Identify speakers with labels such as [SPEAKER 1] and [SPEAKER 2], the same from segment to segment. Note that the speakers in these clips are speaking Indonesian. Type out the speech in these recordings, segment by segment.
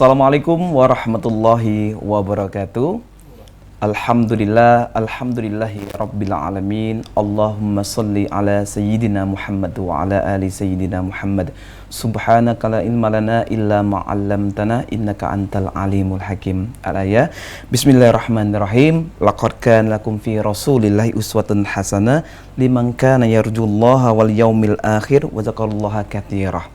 [SPEAKER 1] Assalamualaikum warahmatullahi wabarakatuh. Alhamdulillahi rabbil alamin. Allahumma salli ala sayyidina Muhammad wa ala ali sayyidina Muhammad. Subhanaka la ilma lana illa ma 'allamtana innaka antal alimul hakim. Al-ayah. Bismillahirrahmanirrahim. Laqad kana lakum fi Rasulillahi uswatun hasanah liman kana yarjullaha wal yaumil akhir wa dzakarallaha katsira.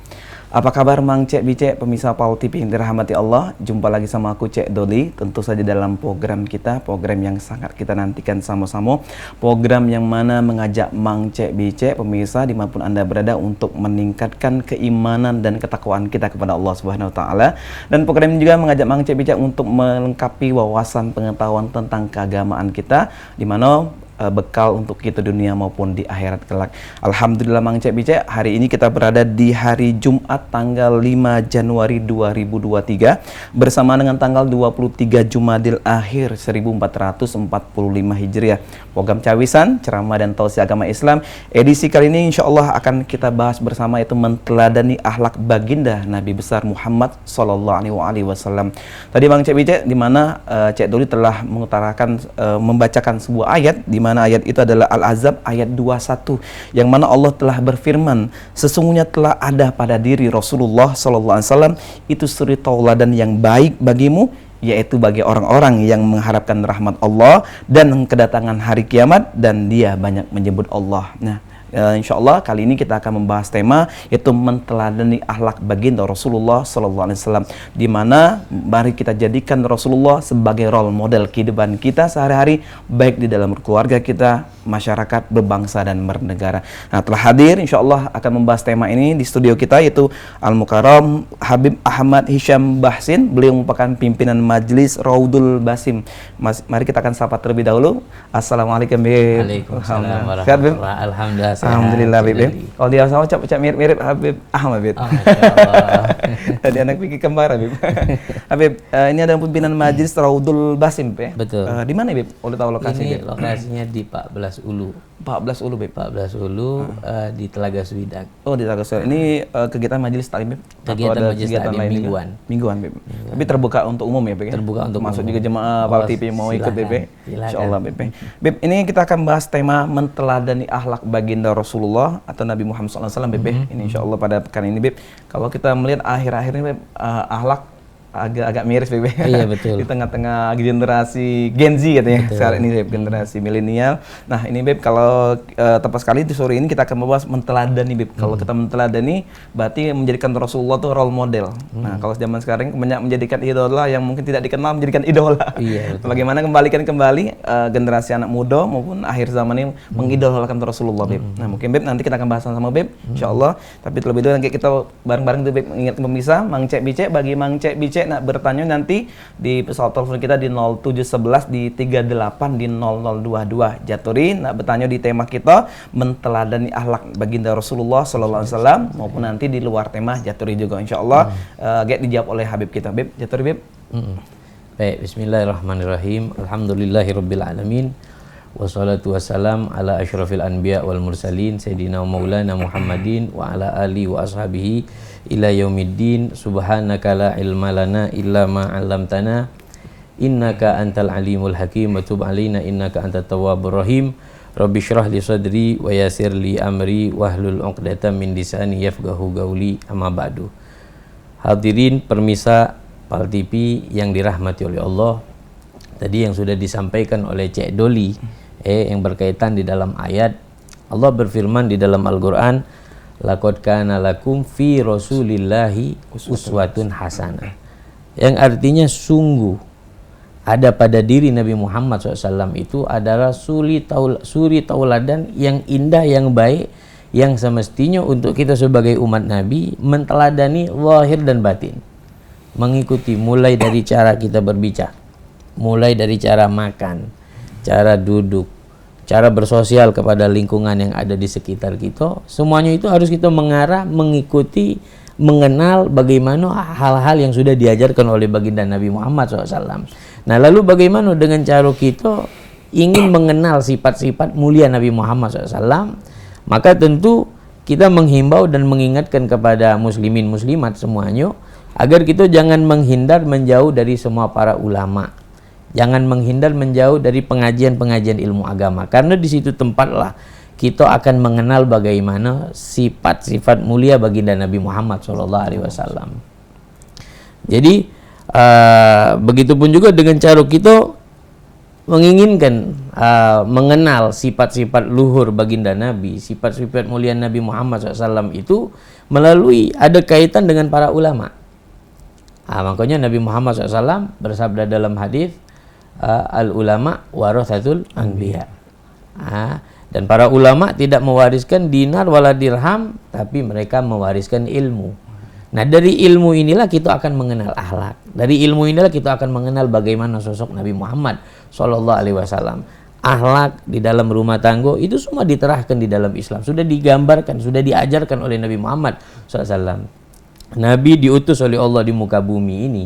[SPEAKER 1] Apa kabar Mang Cek Bicek, pemirsa Paul TV yang dirahmati Allah? Jumpa lagi sama aku Cek Doli, tentu saja dalam program kita, program yang sangat kita nantikan sama-sama. Program yang mana mengajak Mang Cek Bicek, pemirsa dimanapun Anda berada, untuk meningkatkan keimanan dan ketakwaan kita kepada Allah Subhanahu wa Ta'ala. Dan program ini juga mengajak Mang Cek Bicek untuk melengkapi wawasan pengetahuan tentang keagamaan kita, di mana bekal untuk kita dunia maupun di akhirat kelak. Alhamdulillah Mang Cek Bicek, hari ini kita berada di hari Jumat tanggal 5 Januari 2023 bersama dengan tanggal 23 Jumadil Akhir 1445 Hijriah. Program Cawisan, Ceramah dan Tausiah Agama Islam edisi kali ini insya Allah akan kita bahas bersama, yaitu menteladani akhlak baginda Nabi besar Muhammad Sallallahu Alaihi Wasallam. Tadi Mang Cek Bicek, di mana Cek Doli telah mengutarakan membacakan sebuah ayat, di mana ayat itu adalah Al-Ahzab ayat 21, yang mana Allah telah berfirman, sesungguhnya telah ada pada diri Rasulullah SAW itu suri tauladan yang baik bagimu, yaitu bagi orang-orang yang mengharapkan rahmat Allah dan kedatangan hari kiamat, dan dia banyak menyebut Allah. Nah, insya Allah kali ini kita akan membahas tema, yaitu menteladani akhlak baginda Rasulullah SAW, di mana mari kita jadikan Rasulullah sebagai role model kehidupan kita sehari-hari, baik di dalam keluarga kita, masyarakat, berbangsa dan bernegara. Nah, telah hadir insya Allah akan membahas tema ini di studio kita, yaitu Al-Mukarram Habib Ahmad Hisham Bahsin. Beliau merupakan pimpinan Majelis Raudul Basim. Mari kita akan sapa terlebih dahulu. Assalamualaikum Bib.
[SPEAKER 2] Waalaikumsalam warahmatullahi. Alhamdulillah.
[SPEAKER 1] Alhamdulillah Bib. Kalau dia sama ucap mirip-mirip Habib Ahmad Bib. Tadi anak pikir kembar Bib. Habib, ini ada pimpinan Majelis Raudul Basim ya?
[SPEAKER 2] Betul.
[SPEAKER 1] Di mana Bib? Boleh tahu lokasinya?
[SPEAKER 2] Ini lokasinya di 14 Ulu.
[SPEAKER 1] 14 Ulu Bib.
[SPEAKER 2] 14 Ulu di Telaga Suidak.
[SPEAKER 1] Oh, di Telaga Suidak. Ini kegiatan majelis taklim Bib?
[SPEAKER 2] Kegiatan majelis taklim mingguan.
[SPEAKER 1] Mingguan Bib. Tapi terbuka untuk umum ya Bib?
[SPEAKER 2] Terbuka untuk
[SPEAKER 1] masuk
[SPEAKER 2] umum.
[SPEAKER 1] juga jemaah Paul TV mau ikut Bib. Insyaallah Bib. Bib, ini kita akan bahas tema menteladani akhlak baginda Rasulullah atau Nabi Muhammad SAW Bib. Ini insyaallah pada pekan ini Bib. Kalau kita melihat akhir-akhir ini Bib, akhlak agak miris Beb.
[SPEAKER 2] Iya betul.
[SPEAKER 1] Di tengah-tengah generasi Gen Z katanya sekarang ini Beb, generasi milenial. Nah ini Beb, kalau tepat sekali di sore ini kita akan membahas menteladani Beb. Kalau kita menteladani berarti menjadikan Rasulullah itu role model. Nah kalau zaman sekarang banyak menjadikan idola yang mungkin tidak dikenal menjadikan idola.
[SPEAKER 2] Iya betul.
[SPEAKER 1] Bagaimana kembalikan kembali generasi anak muda maupun akhir zaman ini mengidolakan Rasulullah Beb. Nah mungkin Beb nanti kita akan bahas sama Beb insyaallah. Tapi terlebih dahulu nanti kita bareng-bareng tuh Beb, mengingatkan pemirsa Mang Cek Bicek, bagi Mang Cek Bicek nak bertanya nanti di pesawat telepon kita di 0711 di 38 di 0022 Jaturi, nak bertanya di tema kita menteladani akhlak baginda Rasulullah SAW, maupun nanti di luar tema Jaturi juga insyaallah dijawab oleh Habib kita Bib. Jaturi Bib.
[SPEAKER 2] Baik, bismillahirrahmanirrahim. Alhamdulillahirabbil alamin. Wassalatu wassalam ala asyrafil anbiya wal mursalin sayyidina wa maulana Muhammadin wa ala alihi wa ashabihi ila yaumiddin. Subhanaka la ilma lana illa ma 'allamtana innaka antal alimul hakim wa tub alaina innaka antat tawwabur rahim. Rabbi shrah li sadri wa yassir li amri wahlul 'uqdatam min lisani yafqahu qawli. Amma ba'du. Hadirin permisa Paul TV yang dirahmati oleh Allah. Tadi yang sudah disampaikan oleh Cek Doli yang berkaitan di dalam ayat, Allah berfirman di dalam Al-Qur'an, laqad kana lakum fi Rasulillahi uswatun hasanah, yang artinya sungguh ada pada diri Nabi Muhammad SAW itu adalah suri tauladan yang indah, yang baik, yang semestinya untuk kita sebagai umat Nabi menteladani zahir dan batin, mengikuti mulai dari cara kita berbicara, mulai dari cara makan, cara duduk, cara bersosial kepada lingkungan yang ada di sekitar kita. Semuanya itu harus kita mengarah, mengikuti, mengenal bagaimana hal-hal yang sudah diajarkan oleh baginda Nabi Muhammad SAW. Nah lalu bagaimana dengan cara kita ingin mengenal sifat-sifat mulia Nabi Muhammad SAW, maka tentu kita menghimbau dan mengingatkan kepada muslimin muslimat semuanya agar kita jangan menghindar menjauh dari semua para ulama. Jangan menghindar menjauh dari pengajian-pengajian ilmu agama, karena di situ tempatlah kita akan mengenal bagaimana sifat-sifat mulia baginda Nabi Muhammad SAW. Jadi begitupun juga dengan cara kita menginginkan mengenal sifat-sifat luhur baginda Nabi, sifat-sifat mulia Nabi Muhammad SAW itu melalui ada kaitan dengan para ulama. Makanya Nabi Muhammad SAW bersabda dalam hadis, al ulama warathatul anbiya. Dan para ulama tidak mewariskan dinar wala dirham, tapi mereka mewariskan ilmu. Nah, dari ilmu inilah kita akan mengenal akhlak. Dari ilmu inilah kita akan mengenal bagaimana sosok Nabi Muhammad SAW. Akhlak di dalam rumah tangga itu semua diterahkan di dalam Islam. Sudah digambarkan, sudah diajarkan oleh Nabi Muhammad SAW. Nabi diutus oleh Allah di muka bumi ini.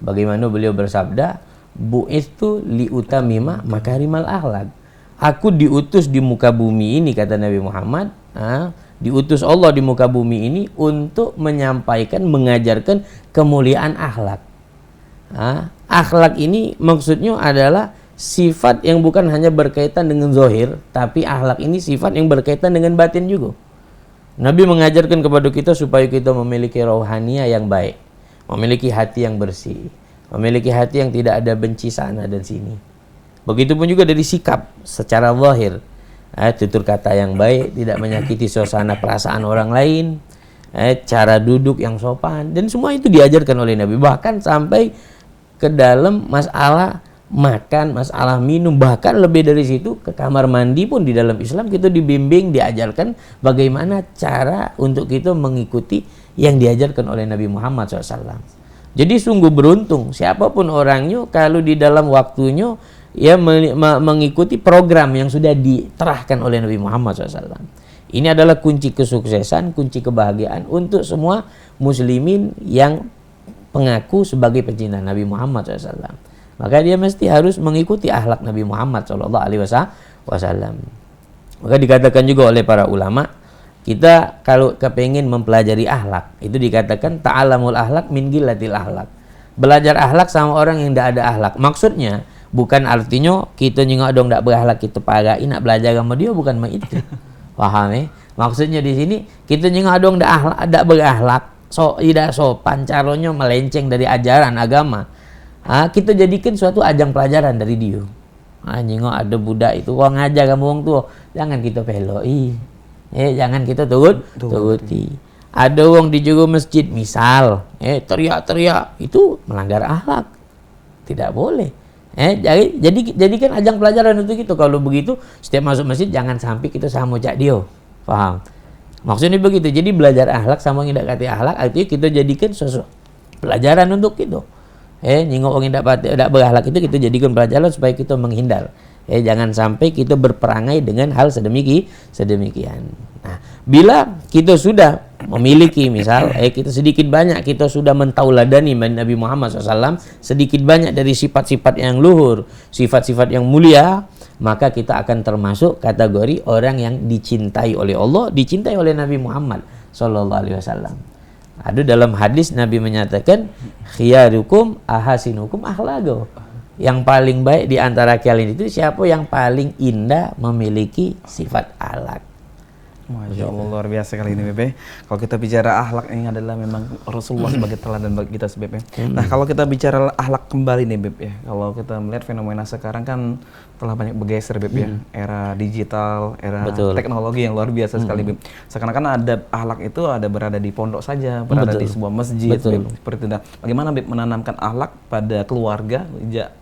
[SPEAKER 2] Bagaimana beliau bersabda, bu'itsu liutamima makarimal akhlak. Aku diutus di muka bumi ini, kata Nabi Muhammad, diutus Allah di muka bumi ini untuk menyampaikan, mengajarkan kemuliaan akhlak. Akhlak ini maksudnya adalah sifat yang bukan hanya berkaitan dengan zahir, tapi akhlak ini sifat yang berkaitan dengan batin juga. Nabi mengajarkan kepada kita supaya kita memiliki rohaniah yang baik, memiliki hati yang bersih, memiliki hati yang tidak ada benci sana dan sini. Begitupun juga dari sikap secara zahir, tutur kata yang baik, tidak menyakiti suasana perasaan orang lain, cara duduk yang sopan, dan semua itu diajarkan oleh Nabi. Bahkan sampai ke dalam masalah makan, masalah minum, bahkan lebih dari situ ke kamar mandi pun di dalam Islam kita dibimbing, diajarkan bagaimana cara untuk kita mengikuti yang diajarkan oleh Nabi Muhammad SAW. Jadi sungguh beruntung siapapun orangnya kalau di dalam waktunya ya mengikuti program yang sudah diterahkan oleh Nabi Muhammad SAW. Ini adalah kunci kesuksesan, kunci kebahagiaan untuk semua muslimin yang pengaku sebagai pecinta Nabi Muhammad SAW. Maka dia mesti harus mengikuti akhlak Nabi Muhammad SAW. Maka dikatakan juga oleh para ulama, kita kalau kepengen mempelajari akhlak, itu dikatakan ta'alamul akhlak min gillatil akhlak. Belajar akhlak sama orang yang tidak ada akhlak. Maksudnya bukan artinya kita nyengok dong tak berakhlak, kita pagai nak belajar sama dia, bukan itu. Paham Maksudnya di sini kita nyengok dong tak berakhlak, tidak sopan, caranya melenceng dari ajaran agama. Kita jadikan suatu ajang pelajaran dari dia. Nyengok ada budak itu kau ngajar kamu orang tua, jangan kita peloi. Jangan kita turuti. Ada orang di juru masjid misal, teriak-teriak, itu melanggar akhlak. Tidak boleh. Jadikan ajang pelajaran untuk itu. Kalau begitu setiap masuk masjid jangan sampai kita sama cak dia. Paham? Maksudnya begitu. Jadi belajar akhlak sama yang tidak kata akhlak, artinya kita jadikan sosok pelajaran untuk kita. Nyingok orang yang tidak berakhlak itu kita jadikan pelajaran supaya kita menghindar. Jangan sampai kita berperangai dengan hal sedemikian. Nah, bila kita sudah memiliki misal kita sedikit banyak kita sudah mentauladani Nabi Muhammad SAW, sedikit banyak dari sifat-sifat yang luhur, sifat-sifat yang mulia, maka kita akan termasuk kategori orang yang dicintai oleh Allah, dicintai oleh Nabi Muhammad SAW. Ada dalam hadis Nabi menyatakan, khiyarukum ahasinukum akhlaqo. Yang paling baik di antara kalian itu siapa yang paling indah memiliki sifat akhlak.
[SPEAKER 1] Masya Allah, luar biasa kali ini Bebe. Kalau kita bicara akhlak, ini adalah memang Rasulullah sebagai teladan bagi kita Bebe. Nah, kalau kita bicara akhlak kembali nih Bebe ya, kalau kita melihat fenomena sekarang kan telah banyak bergeser Bebe ya, era digital, era teknologi yang luar biasa sekali Bebe. Seakan-akan ada akhlak itu ada berada di pondok saja, berada di sebuah masjid Bebe. Seperti itu. Bagaimana Bebe menanamkan akhlak pada keluarga,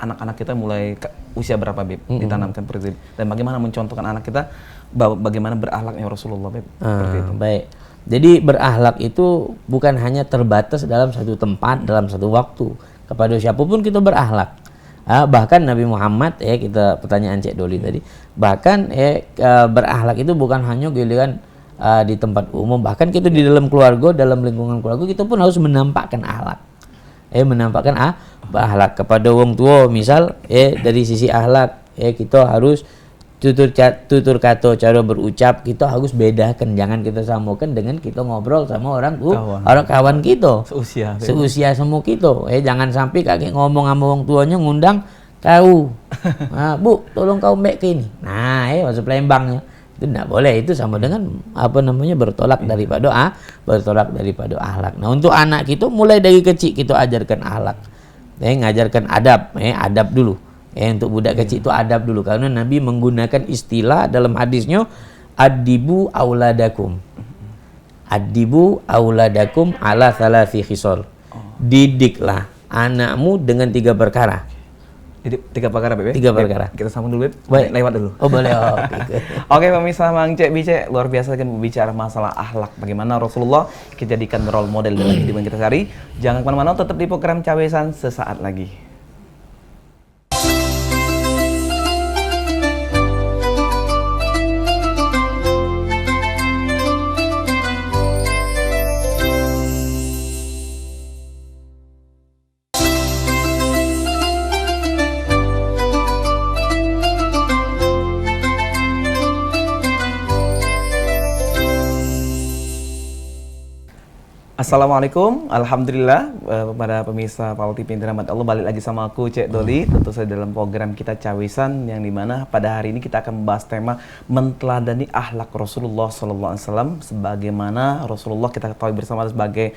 [SPEAKER 1] anak-anak kita mulai usia berapa Bebe ditanamkan seperti itu, dan bagaimana mencontohkan anak kita bagaimana berakhlaknya Rasulullah seperti itu.
[SPEAKER 2] Baik. Jadi berakhlak itu bukan hanya terbatas dalam satu tempat, dalam satu waktu. Kepada siapapun kita berakhlak. Bahkan Nabi Muhammad kita pertanyaan Cik Doli tadi, bahkan berakhlak itu bukan hanya giliran di tempat umum, bahkan kita di dalam keluarga, dalam lingkungan keluarga kita pun harus menampakkan akhlak. Menampakkan akhlak kepada orang tua misal dari sisi akhlak kita harus tutur kata, cara berucap kita harus bedakan, jangan kita samakan dengan kita ngobrol sama orang kawan kita seusia sama kita. Jangan sampai kakek ngomong sama orang tuanya ngundang kau, Bu tolong kau make ke ini, masuk Palembangnya itu tidak boleh. Itu sama dengan bertolak daripada akhlak. Nah, untuk anak kita mulai dari kecil kita ajarkan akhlak, ngajarkan adab dulu. Untuk budak kecil itu adab dulu, karena Nabi menggunakan istilah dalam hadisnya adibu auladakum ala thalathi khisal. Didiklah anakmu dengan 3 perkara.
[SPEAKER 1] Jadi 3 perkara, Beb.
[SPEAKER 2] 3 perkara.
[SPEAKER 1] Kita sambung dulu, Beb.
[SPEAKER 2] Baik.
[SPEAKER 1] Lewat dulu.
[SPEAKER 2] Oh, boleh.
[SPEAKER 1] Oke, pemirsa Mang Cek Bice, luar biasa kan bicara masalah akhlak. Bagaimana Rasulullah kita jadikan role model dalam kehidupan kita sehari. Jangan kemana-mana, tetap di program Cawesan sesaat lagi. Assalamualaikum, alhamdulillah kepada pemirsa Paul TV yang dirahmati Allah, balik lagi sama aku Cek Doli, tentu saja dalam program kita Cawesan, yang dimana pada hari ini kita akan membahas tema menteladani akhlak Rasulullah SAW, sebagaimana Rasulullah kita ketahui bersama sebagai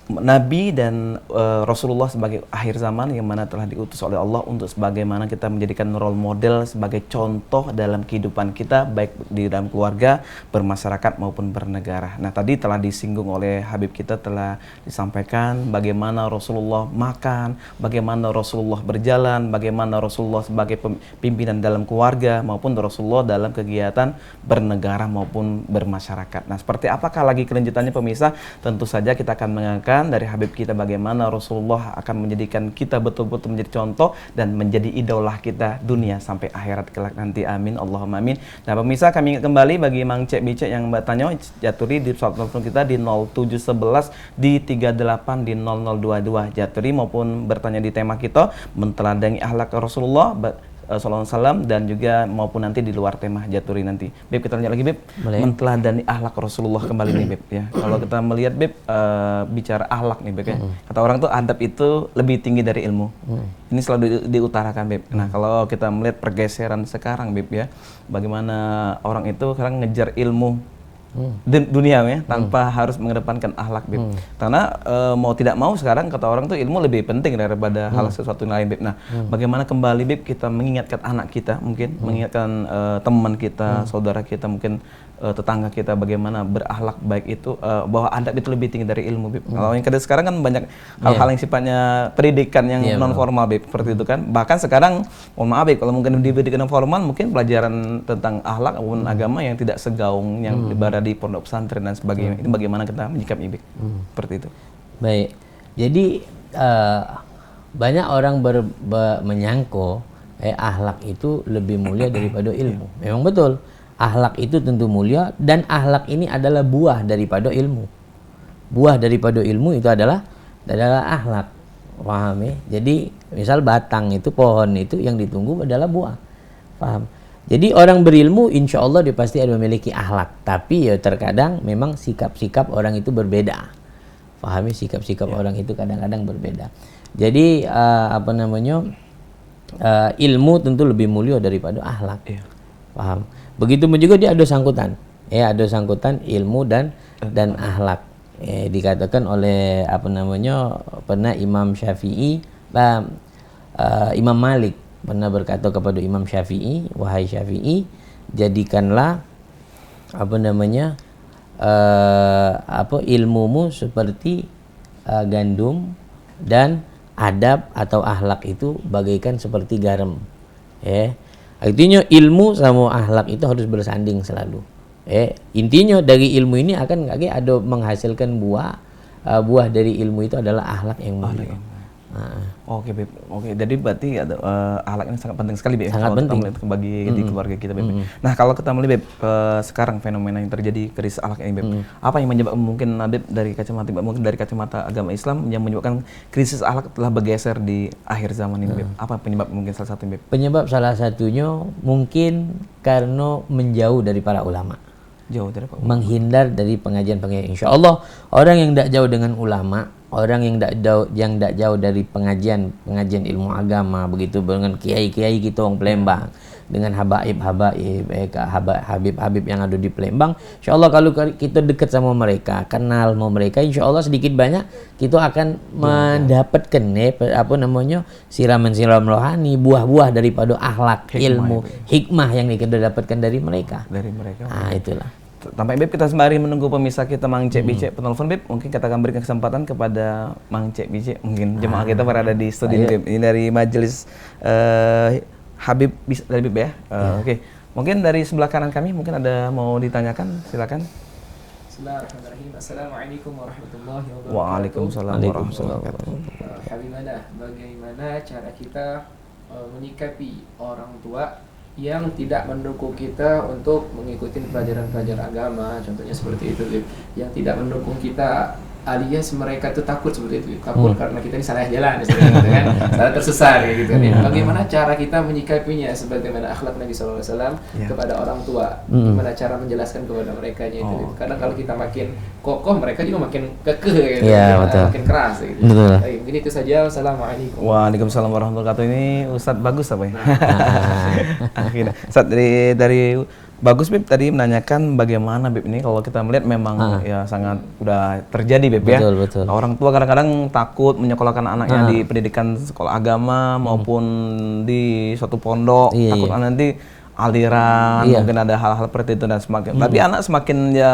[SPEAKER 1] Nabi dan Rasulullah sebagai akhir zaman yang mana telah diutus oleh Allah untuk sebagaimana kita menjadikan role model sebagai contoh dalam kehidupan kita, baik di dalam keluarga, bermasyarakat maupun bernegara. Nah, tadi telah disinggung oleh Habib kita, telah disampaikan bagaimana Rasulullah makan, bagaimana Rasulullah berjalan, bagaimana Rasulullah sebagai pimpinan dalam keluarga maupun Rasulullah dalam kegiatan bernegara maupun bermasyarakat. Nah, seperti apakah lagi kelanjutannya pemirsa? Tentu saja kita akan mengangkat dari Habib kita bagaimana Rasulullah akan menjadikan kita betul-betul menjadi contoh dan menjadi idola kita dunia sampai akhirat kelak nanti. Amin, Allahumma amin. Nah, pemirsa, kami ingat kembali bagi Mang Cek Bicek yang bertanya, jaturi di telepon kita di 0711 di 38 di 0022 jaturi, maupun bertanya di tema kita menteladani akhlak Rasulullah Sallallahu Alaihi Wasallam, dan juga maupun nanti di luar tema jaturi nanti. Beb, kita tanya lagi, Beb. Boleh. Menteladani akhlak Rasulullah kembali nih, Beb, ya. Kalau kita melihat, Beb, bicara akhlak nih, Beb, ya. Kata orang tuh adab itu lebih tinggi dari ilmu. Ini selalu diutarakan, Beb. Nah, kalau kita melihat pergeseran sekarang, Beb, ya, bagaimana orang itu sekarang ngejar ilmu dunia, ya, tanpa harus mengedepankan akhlak, Beb. Karena mau tidak mau sekarang kata orang tuh ilmu lebih penting daripada hal sesuatu lain, Beb. Nah, bagaimana kembali, Beb, kita mengingatkan anak kita, mungkin mengingatkan teman kita, saudara kita, mungkin tetangga kita, bagaimana berakhlak baik itu, bahwa adab itu lebih tinggi dari ilmu, Beb. Kalau yang sekarang kan banyak hal-hal yang sifatnya pendidikan yang non formal, Beb, seperti itu kan. Bahkan sekarang, mohon maaf, Beb, kalau mungkin di pendidikan formal mungkin pelajaran tentang akhlak maupun agama yang tidak segaung yang berada di pondok pesantren dan sebagainya. Ini bagaimana kita menyikapi, Beb? Seperti itu.
[SPEAKER 2] Baik. Jadi banyak orang menyangka akhlak itu lebih mulia daripada ilmu. Memang betul. Akhlak itu tentu mulia, dan akhlak ini adalah buah daripada ilmu. Buah daripada ilmu itu adalah akhlak. Paham, ya? Jadi misal batang itu, pohon itu yang ditunggu adalah buah. Paham? Jadi orang berilmu insya Allah dia pasti ada memiliki akhlak. Tapi ya terkadang memang sikap-sikap orang itu berbeda. Pahami, sikap-sikap orang itu kadang-kadang berbeda. Jadi ilmu tentu lebih mulia daripada akhlak. Paham? Begitu juga dia ada sangkutan. Ada sangkutan ilmu dan akhlak. Dikatakan oleh pernah Imam Syafi'i, Imam Malik pernah berkata kepada Imam Syafi'i, wahai Syafi'i, jadikanlah ilmumu seperti gandum, dan adab atau akhlak itu bagaikan seperti garam. Artinya ilmu sama akhlak itu harus bersanding selalu. Intinya dari ilmu ini akan ada menghasilkan buah dari ilmu itu adalah akhlak yang mulia.
[SPEAKER 1] Oke, Beb. Oke, jadi berarti ada akhlak ini sangat penting sekali, Beb.
[SPEAKER 2] Sangat
[SPEAKER 1] kalau
[SPEAKER 2] penting.
[SPEAKER 1] kita melihat bagi di keluarga kita, Beb. Nah, kalau kita melihat, Beb, sekarang fenomena yang terjadi krisis akhlak ini, Beb. Apa yang menyebabkan mungkin Beb dari kacamata Beb, mungkin dari kacamata agama Islam yang menyebabkan krisis akhlak telah bergeser di akhir zaman ini, Beb? Apa penyebab mungkin salah satu, Beb?
[SPEAKER 2] Penyebab salah satunya mungkin karena menjauh dari para ulama.
[SPEAKER 1] Jauh dari Pak.
[SPEAKER 2] Menghindar dari pengajian-pengajian. Insya Allah orang yang tidak jauh dengan ulama, orang yang tidak jauh dari pengajian ilmu agama, begitu dengan kiai-kiai kita orang Palembang, dengan habib yang ada di Palembang, insya Allah kalau kita dekat sama mereka, kenal sama mereka, insya Allah sedikit banyak kita akan mendapatkan siraman-siraman rohani, buah-buah daripada akhlak, ilmu, hikmah yang kita dapatkan dari mereka. Nah, itulah.
[SPEAKER 1] Sampai, Beb, kita sembari menunggu pemirsa kita Mang Cek Bicek penelpon, Beb, mungkin kita akan berikan kesempatan kepada Mang Cek Bicek, mungkin jemaah kita berada di studio, Beb. Ini dari majelis Habib dari Beb, ya. Oke. Mungkin dari sebelah kanan kami mungkin ada mau ditanyakan, silakan.
[SPEAKER 3] Bismillahirrahmanirrahim. Assalamualaikum warahmatullahi wabarakatuh.
[SPEAKER 1] Waalaikumsalam warahmatullahi wabarakatuh.
[SPEAKER 3] Habibana, bagaimana cara kita menyikapi orang tua yang tidak mendukung kita untuk mengikuti pelajaran-pelajaran agama, contohnya seperti itu, Lip. Yang tidak mendukung kita alias mereka tuh takut seperti itu, takut karena kita ini salah jalan, gitu kan, salah tersesat gitu. Bagaimana cara kita menyikapinya sebagaimana akhlak Nabi SAW kepada orang tua? Gimana cara menjelaskan kepada mereka itu? Karena kalau kita makin kokoh, mereka juga makin kekeh, gitu, makin keras, gitu. Baik, mungkin itu saja. Wassalamualaikum.
[SPEAKER 1] Waalaikumsalam warahmatullahi wabarakatuh. Ini Ustadz Bagus apa ya? Akhirnya, Ustadz dari Bagus, Beb, tadi menanyakan bagaimana, Beb, ini kalau kita melihat memang ya sangat udah terjadi, Beb, ya.
[SPEAKER 2] Betul.
[SPEAKER 1] Orang tua kadang-kadang takut menyekolahkan anaknya di pendidikan sekolah agama maupun di suatu pondok, takut nanti aliran, mungkin ada hal-hal seperti itu dan semakin. Tapi anak semakin ya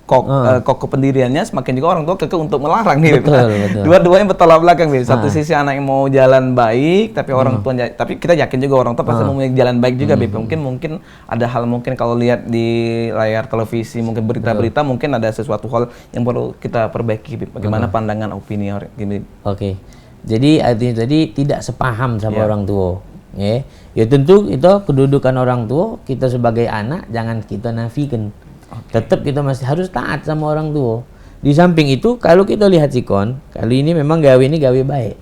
[SPEAKER 1] kokoh pendiriannya, semakin juga orang tua kekeh untuk melarang nih.
[SPEAKER 2] Betul.
[SPEAKER 1] Dua-duanya bertolak belakang, Beb. Satu sisi anak yang mau jalan baik, tapi orang tua, tapi kita yakin juga orang tua pasti mau jalan baik juga, Beb. Mungkin ada hal, mungkin kalau lihat di layar televisi, mungkin berita-berita, mungkin ada sesuatu hal yang perlu kita perbaiki, Beb. Bagaimana pandangan opini gini?
[SPEAKER 2] Oke. Jadi artinya tadi tidak sepaham sama orang tua. Ya tentu itu kedudukan orang tua, kita sebagai anak jangan kita nafikan. Tetap kita masih harus taat sama orang tua. Di samping itu, kalau kita lihat sikon, kali ini memang gawe baik,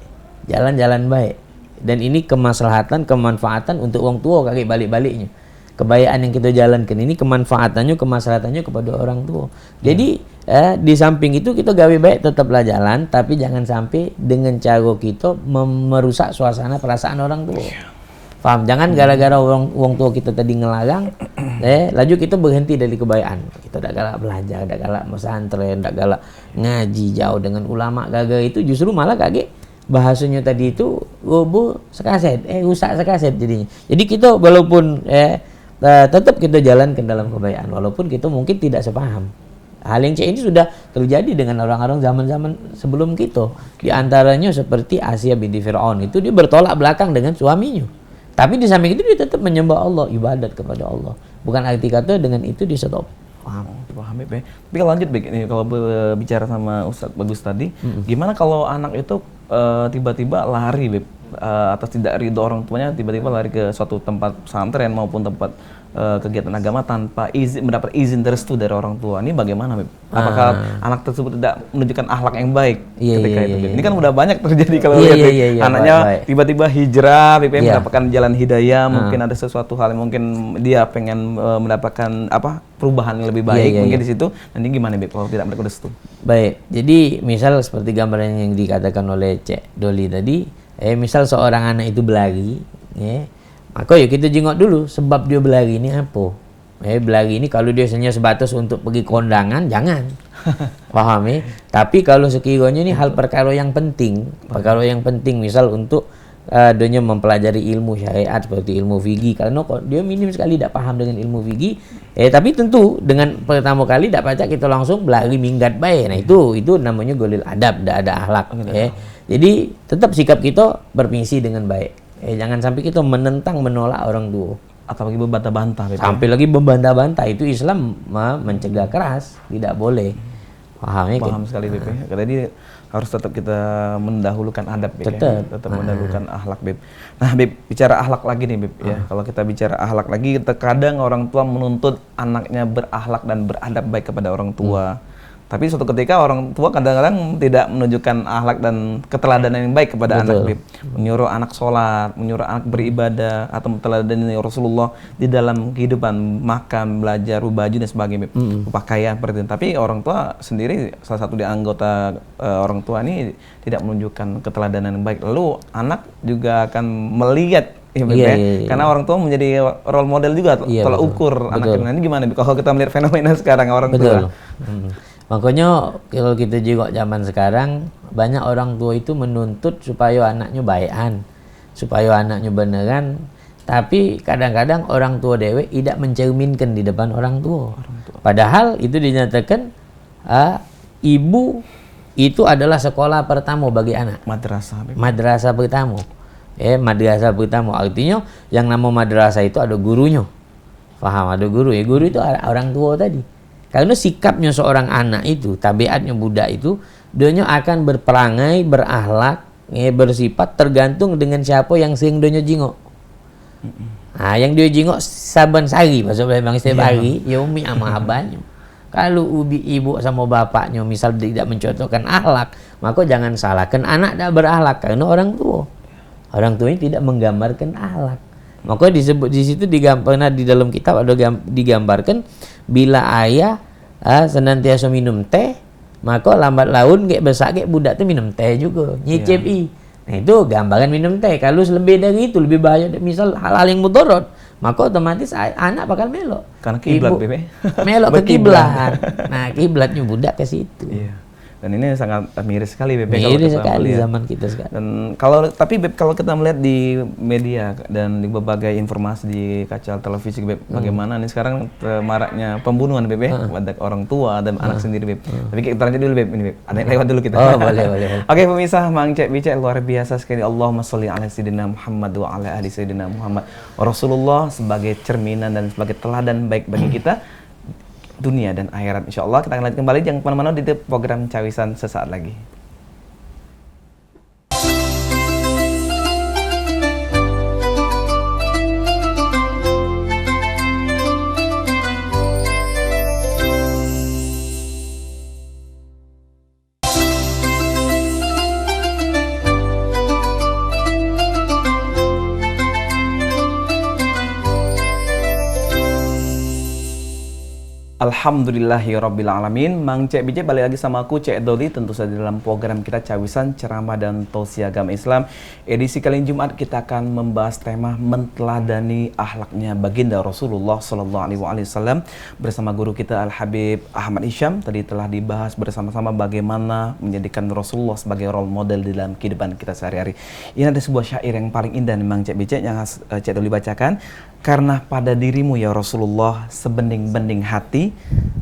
[SPEAKER 2] jalan-jalan baik, dan ini kemaslahatan, kemanfaatan untuk orang tua kaki balik-baliknya. Kebaikan yang kita jalankan ini kemanfaatannya, kemaslahatannya kepada orang tua. Jadi di samping itu kita gawe baik tetaplah jalan, tapi jangan sampai dengan cara kita merusak suasana perasaan orang tua. Paham? Jangan gara-gara orang tua kita tadi ngelarang, laju kita berhenti dari kebaikan. Kita tak galak belajar, tak galak pesantren, tak galak ngaji jauh dengan ulama, gagal itu justru malah kaget bahasanya tadi itu robo sekaset, rusak sekaset jadinya. Jadi kita walaupun tetap kita jalankan dalam kebaikan, walaupun kita mungkin tidak sepaham. Hal yang ini sudah terjadi dengan orang-orang zaman-zaman sebelum kita. Di antaranya seperti Asia binti Fir'aun, itu dia bertolak belakang dengan suaminya. Tapi di samping itu dia tetap menyembah Allah, ibadat kepada Allah. Bukan arti kata dengan itu dia stop.
[SPEAKER 1] Paham, Beb. Tapi kalau lanjut, Beb, ini kalau bicara sama Ustadz Bagus tadi, gimana kalau anak itu tiba-tiba lari, Beb, atas tidak ridho orang tuanya, tiba-tiba lari ke suatu tempat pesantren maupun tempat kegiatan agama tanpa mendapat izin restu dari orang tua. Ini bagaimana, Beb? Apakah anak tersebut tidak menunjukkan akhlak yang baik ketika itu, Beb? Ini kan udah banyak terjadi kalau lihat anaknya tiba-tiba hijrah, Beb, mendapatkan jalan hidayah, mungkin ada sesuatu hal yang mungkin dia pengen mendapatkan perubahan yang lebih baik, mungkin di situ. Nanti gimana, Beb, kalau tidak mendapat restu?
[SPEAKER 2] Baik. Jadi misal seperti gambaran yang dikatakan oleh Cek Doli tadi, misal seorang anak itu berlari, maka ya kita jengok dulu sebab dia berlari ini apa. Berlari ini kalau dia hanya sebatas untuk pergi kondangan, jangan. Paham ya? Tapi kalau sekiranya ini hal perkara yang penting, misal untuk dia mempelajari ilmu syariat seperti ilmu fikih, karena dia minim sekali tidak paham dengan ilmu fikih, tapi tentu dengan pertama kali tidak pacak kita langsung berlari minggat baik. Nah itu namanya golil adab, tidak ada akhlak. Jadi tetap sikap kita berfungsi dengan baik. Jangan sampai kita menentang, menolak orang tua.
[SPEAKER 1] Atau lagi membantah-bantah.
[SPEAKER 2] Sampai lagi membantah-bantah, itu Islam mencegah keras, tidak boleh.
[SPEAKER 1] Paham sekali Beb. Jadi harus tetap kita mendahulukan adab Beb. Tetap mendahulukan akhlak Beb. Nah Beb, bicara akhlak lagi nih Beb ya. Kalau kita bicara akhlak lagi, terkadang orang tua menuntut anaknya berakhlak dan beradab baik kepada orang tua. Tapi suatu ketika orang tua kadang-kadang tidak menunjukkan akhlak dan keteladanan yang baik kepada anak Beb. Menyuruh anak sholat, menyuruh anak beribadah, atau meneladani Rasulullah di dalam kehidupan, makan, belajar, baju dan sebagainya Beb. Pakaian seperti itu. Tapi orang tua sendiri, salah satu di anggota orang tua ini tidak menunjukkan keteladanan yang baik. Lalu anak juga akan melihat karena orang tua menjadi role model juga, tolak ukur anak ini gimana Beb? Kalau kita melihat fenomena sekarang orang tua.
[SPEAKER 2] Makanya kalau kita juga zaman sekarang, banyak orang tua itu menuntut supaya anaknya baikan, supaya anaknya beneran. Tapi kadang-kadang orang tua dewe tidak mencerminkan di depan orang tua. Padahal itu dinyatakan ibu itu adalah sekolah pertama bagi anak. Madrasah pertama. Madrasah pertama. Artinya yang nama madrasah itu ada gurunya. Paham? Ada guru. Guru itu orang tua tadi. Karena sikapnya seorang anak itu, tabiatnya budak itu, dia akan berperangai, berakhlak, bersifat tergantung dengan siapa yang sering dia jingok. Nah, yang dia jingok saban sari, maksudnya memang setiap hari, ya umi sama abahnya. Kalau ibu sama bapaknya misal tidak mencontohkan akhlak, maka jangan salahkan anak tidak berakhlak karena orang tua. Orang tuanya tidak menggambarkan akhlak. Maka disebut di situ pernah di dalam kitab ada digambarkan bila ayah senantiasa minum teh, maka lambat laun kayak besar kayak budak tuh minum teh juga, nyicip. Nah itu gambaran minum teh. Kalau lebih dari itu lebih bahaya, misal hal-hal yang mudarat, maka otomatis anak bakal melok.
[SPEAKER 1] Karena kiblat Bebe.
[SPEAKER 2] Melok ke kiblat. Nah kiblatnya budak ke situ.
[SPEAKER 1] Dan ini sangat miris sekali Beb.
[SPEAKER 2] Miris sekali zaman kita sekarang.
[SPEAKER 1] Dan tapi Beb, kalau kita melihat di media dan di berbagai informasi di kaca televisi Beb, bagaimana nih sekarang maraknya pembunuhan Beb pada orang tua dan anak sendiri Beb. Tapi kita lanjut dulu Beb, ini Beb. Ada yang lewat dulu kita.
[SPEAKER 2] Oh, boleh.
[SPEAKER 1] Oke pemirsa, Mang Cek Bicek luar biasa sekali. Allahumma sholli ala sayyidina Muhammad wa ala ali sayyidina Muhammad. Rasulullah sebagai cerminan dan sebagai teladan baik bagi kita dunia dan akhirat. Insyaallah kita akan lanjut kembali, jangan kemana-mana di program Cawisan sesaat lagi. Alhamdulillahirrabbilalamin. Mang Cek Bicek balik lagi sama aku Cek Dodi, tentu saja dalam program kita Cawisan Ceramah dan Tausiah Agama Islam. Edisi kali ini Jumat kita akan membahas tema menteladani akhlaknya baginda Rasulullah Sallallahu Alaihi Wasallam bersama guru kita Al Habib Ahmad Hisham. Tadi telah dibahas bersama-sama bagaimana menjadikan Rasulullah sebagai role model di dalam kehidupan kita sehari-hari. Ini ada sebuah syair yang paling indah nih Mang Cek Bicek yang Cek Dodi bacakan. Karena pada dirimu ya Rasulullah sebening-bening hati,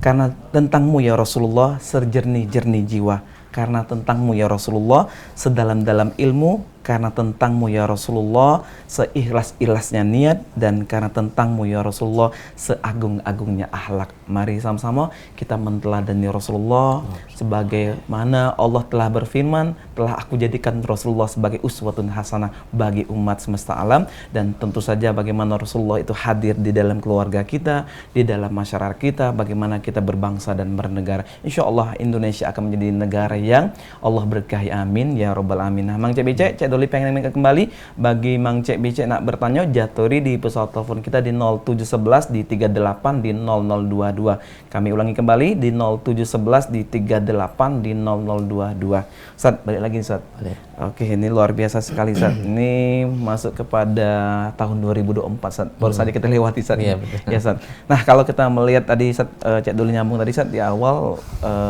[SPEAKER 1] karena tentangmu ya Rasulullah sejernih-jernih jiwa, karena tentangmu ya Rasulullah sedalam-dalam ilmu, karena tentangmu ya Rasulullah seikhlas-ikhlasnya niat, dan karena tentangmu ya Rasulullah seagung-agungnya akhlak. Mari sama-sama kita menteladani Rasulullah sebagaimana Allah telah berfirman, telah aku jadikan Rasulullah sebagai uswatun hasanah bagi umat semesta alam. Dan tentu saja bagaimana Rasulullah itu hadir di dalam keluarga kita, di dalam masyarakat kita, bagaimana kita berbangsa dan bernegara. Insya Allah Indonesia akan menjadi negara yang Allah berkahi, amin ya robbal alamin. Nah, Mang Cek Bicek, Cek Doli pengen kembali. Bagi Mang Cek Bicek nak bertanya, jaturi di pesawat telepon kita di 0711 di 38 di 0022. Kami ulangi kembali di 0711 di 38 di 0022. Ustaz, balik lagi Ustaz. Oke, ini luar biasa sekali Ustaz. Ini masuk kepada tahun 2024 Ustaz. Baru saja kita lewati Ustaz.
[SPEAKER 2] Iya, betul.
[SPEAKER 1] Ya Ustaz. Nah, kalau kita melihat tadi Ustaz, Cek Doli nyambung tadi Ustaz di awal,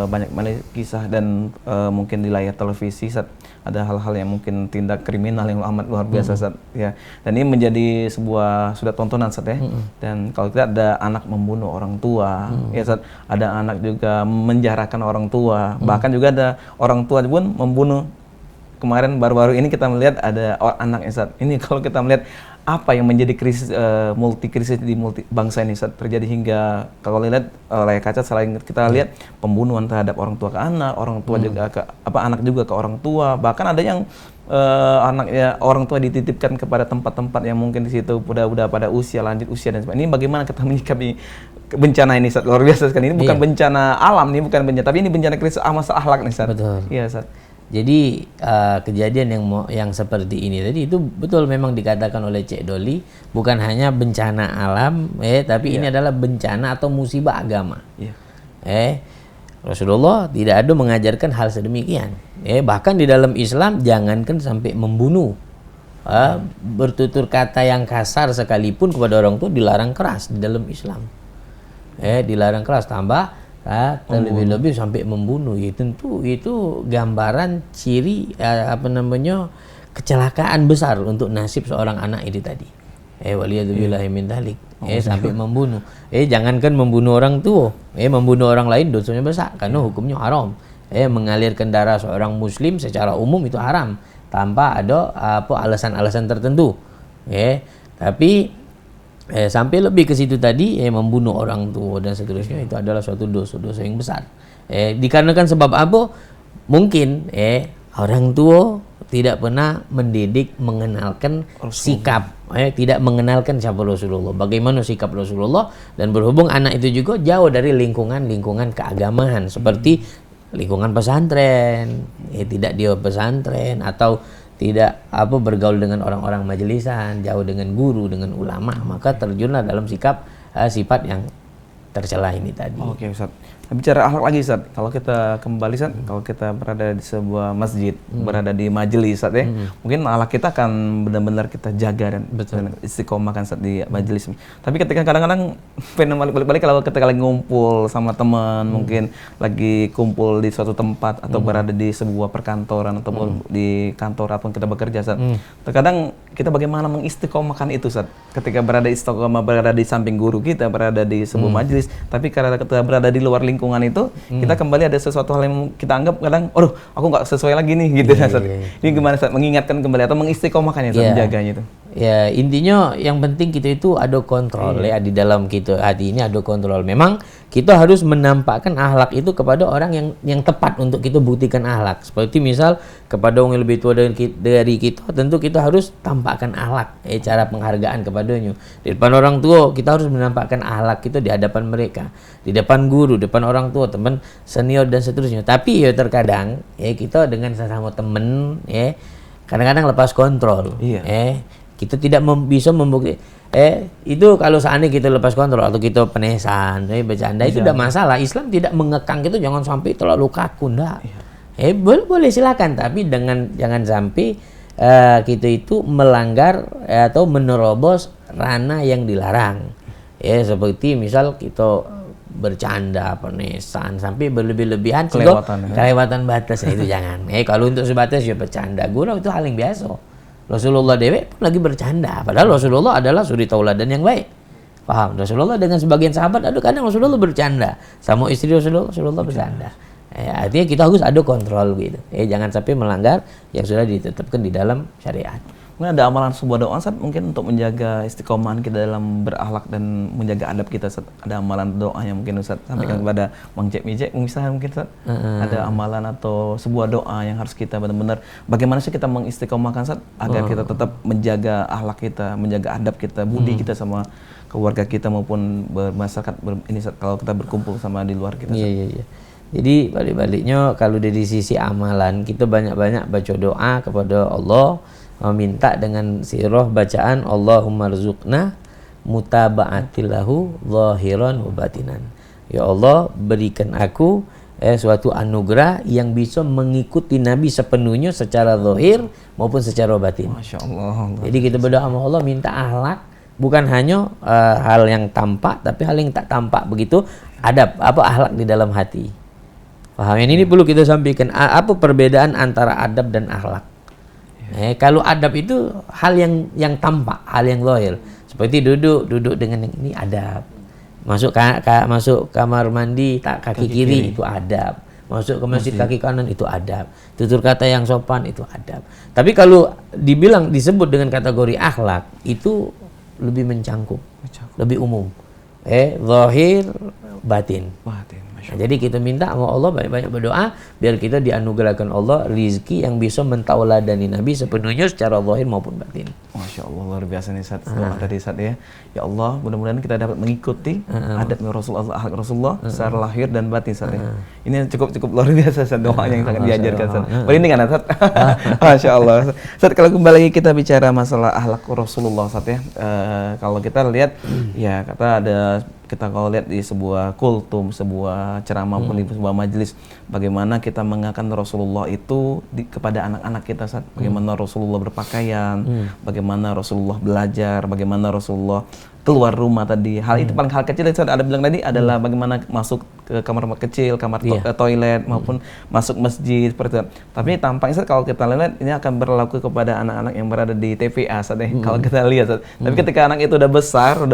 [SPEAKER 1] banyak kisah dan mungkin di layar televisi Ustaz, ada hal-hal yang mungkin tindak kriminal yang amat luar biasa Ustaz, ya. Dan ini menjadi sebuah sudah tontonan Ustaz ya. Dan kalau kita ada anak membunuh orang tua, ya Ustaz, ada anak juga menjarakan orang tua, bahkan juga ada orang tua pun membunuh kemarin baru-baru ini kita melihat ada anak Ustaz. Ini kalau kita melihat apa yang menjadi krisis multi krisis di bangsa ini Ustaz, terjadi hingga kalau lihat layar kaca, selain kita lihat pembunuhan terhadap orang tua ke anak, orang tua juga ke anak juga ke orang tua, bahkan ada yang anaknya orang tua dititipkan kepada tempat-tempat yang mungkin di situ udah pada usia lanjut usia dan sebagainya. Ini bagaimana kita menyikapi bencana ini Ustaz? Luar biasa sekali. Ini bukan bencana alam, ini bukan bencana, tapi ini bencana krisis masalah akhlak nih Ustaz.
[SPEAKER 2] Betul.
[SPEAKER 1] Iya Ustaz.
[SPEAKER 2] Jadi kejadian yang seperti ini tadi itu betul memang dikatakan oleh Cik Doli, bukan hanya bencana alam, tapi ini adalah bencana atau musibah agama. Rasulullah tidak ada mengajarkan hal sedemikian. Bahkan di dalam Islam jangankan sampai membunuh, bertutur kata yang kasar sekalipun kepada orang tua dilarang keras di dalam Islam. Dilarang keras, tambah terlebih-lebih sampai membunuh. Ya, tentu itu gambaran ciri kecelakaan besar untuk nasib seorang anak itu tadi. Waliyadzubillahi min dzalik. Sampai membunuh. Jangankan membunuh orang tua, membunuh orang lain dosanya besar karena hukumnya haram. Mengalirkan darah seorang muslim secara umum itu haram tanpa ada alasan-alasan tertentu. Tapi sampai lebih ke situ tadi, membunuh orang tua dan seterusnya, itu adalah suatu dosa yang besar. Dikarenakan sebab apa? Mungkin orang tua tidak pernah mendidik, mengenalkan sikap, tidak mengenalkan siapa Rasulullah, bagaimana sikap Rasulullah, dan berhubung anak itu juga jauh dari lingkungan keagamaan seperti lingkungan pesantren, tidak dia pesantren atau tidak bergaul dengan orang-orang majelisan, jauh dengan guru, dengan ulama, maka terjunlah dalam sifat yang tercela ini tadi.
[SPEAKER 1] Oke Ustaz. Bicara akhlak lagi Ustaz, kalau kita kembali Ustaz, kalau kita berada di sebuah masjid, berada di majelis Ustaz mungkin akhlak kita akan benar-benar kita jaga dan istiqomah kan Ustaz di majelis. Tapi ketika kadang-kadang balik-balik kalau kita lagi ngumpul sama teman, mungkin lagi kumpul di suatu tempat atau berada di sebuah perkantoran atau di kantor ataupun kita bekerja Ustaz. Terkadang kita bagaimana mengistiqomahkan itu Ustaz? Ketika berada istiqomah, berada di samping guru kita, berada di sebuah majelis, tapi karena kita berada di luar lingkungan itu, kita kembali ada sesuatu hal yang kita anggap kadang, aku nggak sesuai lagi nih, gitu Ustaz. Ini gimana Ustaz? Mengingatkan kembali atau mengistiqomahkannya, menjaganya itu?
[SPEAKER 2] Ya, intinya yang penting kita itu ada kontrol di dalam kita hati ini ada kontrol. Memang kita harus menampakkan akhlak itu kepada orang yang tepat untuk kita buktikan akhlak. Seperti misal kepada orang yang lebih tua dari kita, tentu kita harus tampakkan akhlak, cara penghargaan kepadanya. Di depan orang tua kita harus menampakkan akhlak kita di hadapan mereka, di depan guru, depan orang tua, teman senior dan seterusnya. Tapi terkadang kita dengan sesama teman kadang-kadang lepas kontrol. Kita tidak bisa membuktikan. Itu kalau seandainya kita lepas kontrol atau kita penesan, bercanda, itu tidak masalah. Islam tidak mengekang itu, jangan sampai terlalu kaku, enggak. Boleh silakan, tapi jangan sampai kita itu melanggar atau menerobos ranah yang dilarang. Seperti misal kita bercanda, penesan sampai berlebih-lebihan, kelewatan batas, itu jangan. Kalau untuk sebatas ya bercanda, gurau itu hal yang biasa. Rasulullah dewe pun lagi bercanda, padahal Rasulullah adalah suri tauladan yang baik. Paham? Rasulullah dengan sebagian sahabat kadang Rasulullah bercanda sama istri Rasulullah bercanda. Artinya kita harus ada kontrol gitu. Jangan sampai melanggar yang sudah ditetapkan di dalam syariat.
[SPEAKER 1] Mungkin ada amalan sebuah doa Ustaz, mungkin untuk menjaga istiqomahan kita dalam berakhlak dan menjaga adab kita Ustaz. Ada amalan doa yang mungkin Ustaz sampaikan kepada Bang Cek Mijek misalnya mungkin Ustaz. Ada amalan atau sebuah doa yang harus kita benar-benar bagaimana sih kita mengistiqomahkan Ustaz agar kita tetap menjaga akhlak kita, menjaga adab kita, budi kita sama keluarga kita maupun bermasyarakat ini Ustaz, kalau kita berkumpul sama di luar kita Ustaz.
[SPEAKER 2] Iya. Jadi balik-baliknya kalau dari sisi amalan kita banyak-banyak baca doa kepada Allah, meminta dengan sirah bacaan Allahumma rzuqna mutaba'atilahu zahiran wa batinan. Ya Allah, berikan aku suatu anugerah yang bisa mengikuti Nabi sepenuhnya secara zahir maupun secara batin.
[SPEAKER 1] Masya Allah.
[SPEAKER 2] Jadi kita berdoa sama Allah minta akhlak, bukan hanya hal yang tampak, tapi hal yang tak tampak begitu, adab, akhlak di dalam hati. Paham? Ini perlu kita sampaikan, apa perbedaan antara adab dan akhlak. Kalau adab itu hal yang tampak, hal yang zahir. Seperti duduk dengan ini adab. Masuk kamar mandi kaki kiri itu adab. masuk ke masjid kaki kanan itu adab, tutur kata yang sopan itu adab. Tapi kalau disebut dengan kategori akhlak itu lebih mencangkup, lebih umum. Zahir, batin. Nah, jadi kita minta sama Allah banyak-banyak berdoa biar kita dianugerahkan Allah rizki yang bisa mentauladani Nabi sepenuhnya secara zahir maupun batin.
[SPEAKER 1] Masya Allah, luar biasa nih Ustaz. Doa tadi Ustaz ya. Ya Allah, mudah-mudahan kita dapat mengikuti adabnya Rasulullah secara lahir dan batin Ustaz ya. Ini cukup luar biasa Ustaz, doa yang sangat diajarkan Ustaz. Ini kan Ustaz. Masya Allah. Ustaz, kalau kembali lagi kita bicara masalah akhlak Rasulullah Ustaz ya. Kalau kita lihat ya kita kalau lihat di sebuah kultum, sebuah ceramah pun di sebuah majelis, bagaimana kita mengakan Rasulullah itu kepada anak-anak kita saat bagaimana Rasulullah berpakaian, bagaimana Rasulullah belajar, bagaimana Rasulullah keluar rumah tadi. Hal itu paling hal kecil yang ada bilang tadi adalah bagaimana masuk ke kamar kecil, toilet maupun masuk masjid seperti itu. Tapi tampaknya kalau kita lihat ini akan berlaku kepada anak-anak yang berada di TPA saat kalau kita lihat saat. Tapi ketika anak itu udah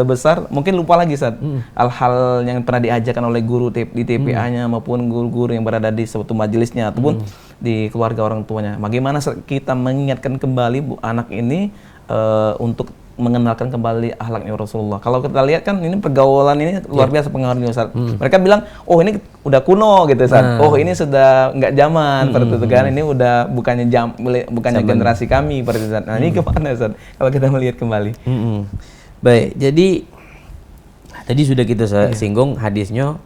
[SPEAKER 1] besar, mungkin lupa lagi saat hal-hal yang pernah diajarkan oleh guru di TPA-nya maupun guru-guru yang berada di suatu majelisnya ataupun di keluarga orang tuanya. Bagaimana kita mengingatkan kembali anak ini untuk mengenalkan kembali akhlaknya Rasulullah. Kalau kita lihat kan ini pergaulan ini luar biasa pengaruhnya Ustaz. Mereka bilang, oh ini udah kuno gitu Ustaz. Oh ini sudah nggak zaman seperti itu kan. Ini udah bukannya generasi kami seperti itu Ustaz. Nah ini gimana Ustaz kalau kita melihat kembali?
[SPEAKER 2] Baik, jadi tadi sudah kita singgung hadisnya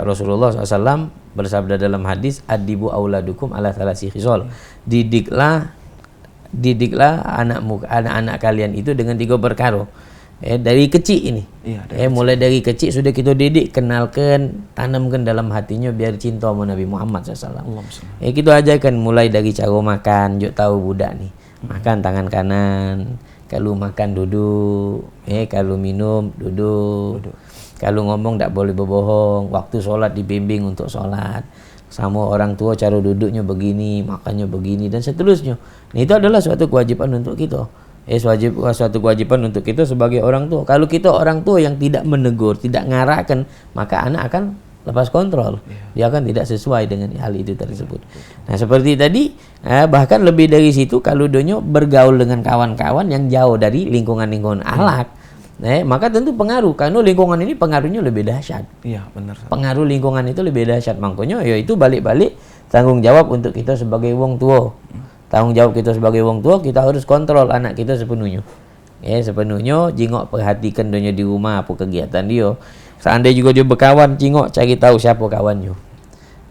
[SPEAKER 2] Rasulullah SAW bersabda dalam hadis, adibu auladukum ala thalasi khisal. Didiklah anak-anak kalian itu dengan 3 perkara. Dari kecil ini. Mulai dari kecil sudah kita didik, kenalkan, tanamkan dalam hatinya biar cinta sama Nabi Muhammad SAW. Kita ajarkan mulai dari cara makan, juk tahu budak nih. Makan tangan kanan, kalau makan duduk, kalau minum duduk. Kalau ngomong tak boleh berbohong, waktu sholat dibimbing untuk sholat. Sama orang tua cara duduknya begini, makannya begini dan seterusnya. Nah, itu adalah suatu kewajiban untuk kita. Suatu kewajiban untuk kita sebagai orang tua. Kalau kita orang tua yang tidak menegur, tidak ngarahkan, maka anak akan lepas kontrol. Dia akan tidak sesuai dengan hal itu tersebut. Nah, seperti tadi, bahkan lebih dari situ kalau donyo bergaul dengan kawan-kawan yang jauh dari lingkungan-lingkungan akhlak. Maka tentu pengaruh, karena lingkungan ini pengaruhnya lebih dahsyat.
[SPEAKER 1] Iya, benar.
[SPEAKER 2] Pengaruh lingkungan itu lebih dahsyat. Makanya yaitu balik-balik tanggung jawab untuk kita sebagai wong tua. Tanggung jawab kita sebagai wong tua, kita harus kontrol anak kita sepenuhnya. Sepenuhnya jingok perhatikan dia di rumah apa kegiatan dia. Seandainya juga dia berkawan, jingok cari tahu siapa kawannya.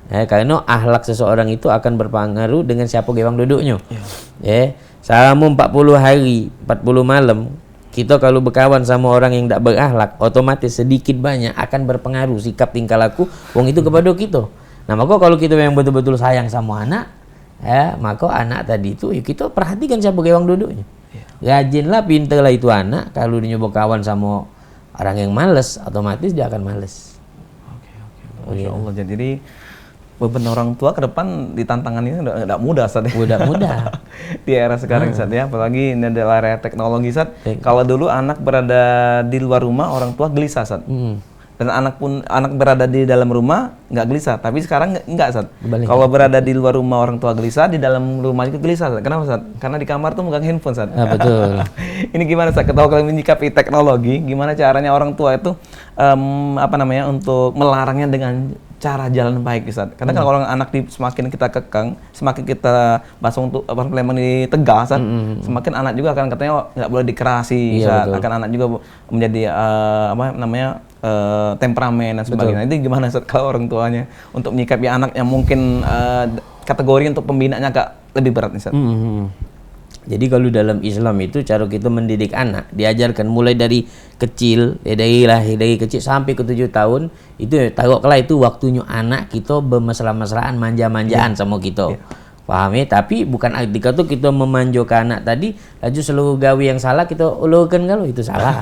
[SPEAKER 2] Karena akhlak seseorang itu akan berpengaruh dengan siapa gewang duduknya. Selama 40 hari, 40 malam, kita kalau berkawan sama orang yang tidak berakhlak, otomatis sedikit banyak akan berpengaruh sikap tingkah laku wong itu kepada kita. Nah, maka kalau kita yang betul-betul sayang sama anak, maka anak tadi itu kita perhatikan siapa gewang duduknya. Rajinlah, pinterlah itu anak. Kalau dia berkawan sama orang yang malas, otomatis dia akan malas.
[SPEAKER 1] Masya Allah. Jadi beban orang tua ke depan di tantangan ini tidak mudah Ustaz.
[SPEAKER 2] Udah mudah.
[SPEAKER 1] Di era sekarang Ustaz ya, apalagi ini adalah era teknologi Ustaz. Kalau dulu anak berada di luar rumah, orang tua gelisah Ustaz. Dan anak berada di dalam rumah nggak gelisah, tapi sekarang nggak Ustaz. Kalau berada di luar rumah orang tua gelisah, di dalam rumah juga gelisah Ustaz. Kenapa Ustaz? Karena di kamar tuh megang handphone Ustaz.
[SPEAKER 2] Betul.
[SPEAKER 1] Ini gimana Ustaz? Kalau menyikapi teknologi, gimana caranya orang tua itu untuk melarangnya dengan cara jalan baik Ustaz. Karena kalau orang anak semakin kita kekang, semakin kita basung untuk tegas Ustaz, semakin anak juga akan katanya nggak boleh dikerasi Ustaz. Akan anak juga menjadi temperamen dan sebagainya. Itu gimana Ustaz kalau orang tuanya untuk menyikapi anak yang mungkin kategori untuk pembinaannya agak lebih berat Ustaz?
[SPEAKER 2] Jadi kalau dalam Islam itu cara kita mendidik anak diajarkan mulai dari kecil, dari kecil sampai ke 7 tahun itu taruhlah itu waktunya anak kita bermesra-mesraan, manja-manjaan sama kita. Paham ya? Tapi bukan arti kata kita memanjakan anak tadi laju seluruh gawe yang salah kita ulurkan kalau itu salah.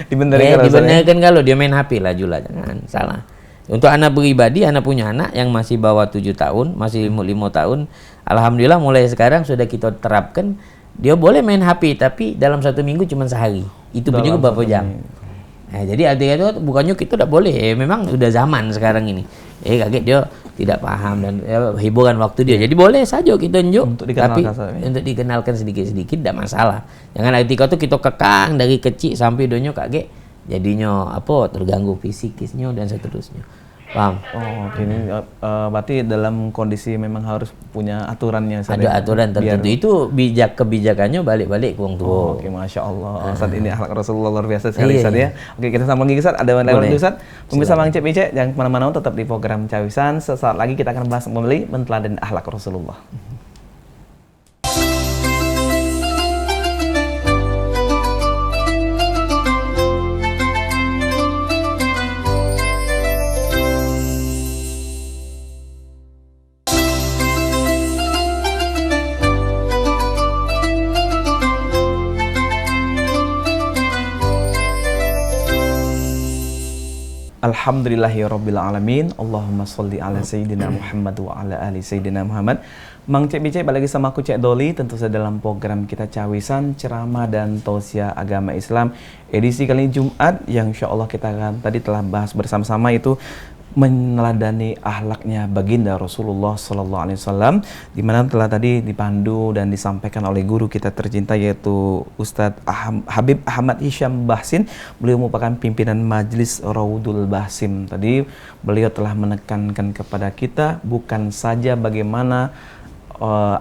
[SPEAKER 2] Dibenarkan kalau dia main HP laju jangan salah. Untuk anak pribadi, anak punya anak yang masih bawah 7 tahun, masih 5 tahun, alhamdulillah mulai sekarang sudah kita terapkan dia boleh main HP tapi dalam 1 minggu cuma sehari. Itu pun juga berapa jam. Jadi artinya itu bukannya kita tidak boleh, memang udah zaman sekarang ini. Kaget dia tidak paham dan hiburan waktu dia. Jadi boleh saja kita tunjuk, tapi untuk dikenalkan sedikit-sedikit tidak masalah. Jangan arti kau tuh kita kekang dari kecil sampai donya kaget, jadinya terganggu fisikisnya dan seterusnya. Paham?
[SPEAKER 1] Ini berarti dalam kondisi memang harus punya aturannya.
[SPEAKER 2] Ada aturan tertentu. Itu kebijakannya balik-balik ke orang tua.
[SPEAKER 1] Masya Allah. Saat ini akhlak Rasulullah luar biasa sekali, Ustaz ya. Oke, kita sambung lagi, Ustaz. Ada lagi, Ustaz. Pemirsa Bang Cek Bicek, jangan kemana-mana, tetap di program Cawisan. Sesaat lagi kita akan bahas kembali menteladan akhlak Rasulullah. Alhamdulillahirabbil alamin. Allahumma sholli ala sayyidina Muhammad wa ala ali sayyidina Muhammad. Mang Cek Bicek balik lagi sama aku Cek Doli, tentu saja dalam program kita Cawisan, ceramah dan tausiah agama Islam edisi kali ini Jumat, yang insyaallah kita akan tadi telah bahas bersama-sama itu meneladani akhlaknya baginda Rasulullah Sallallahu Alaihi Wasallam, di mana telah tadi dipandu dan disampaikan oleh guru kita tercinta yaitu Ustadz Habib Ahmad Hisham Bahsin. Beliau merupakan pimpinan Majelis Raudul Bahsim. Tadi beliau telah menekankan kepada kita bukan saja bagaimana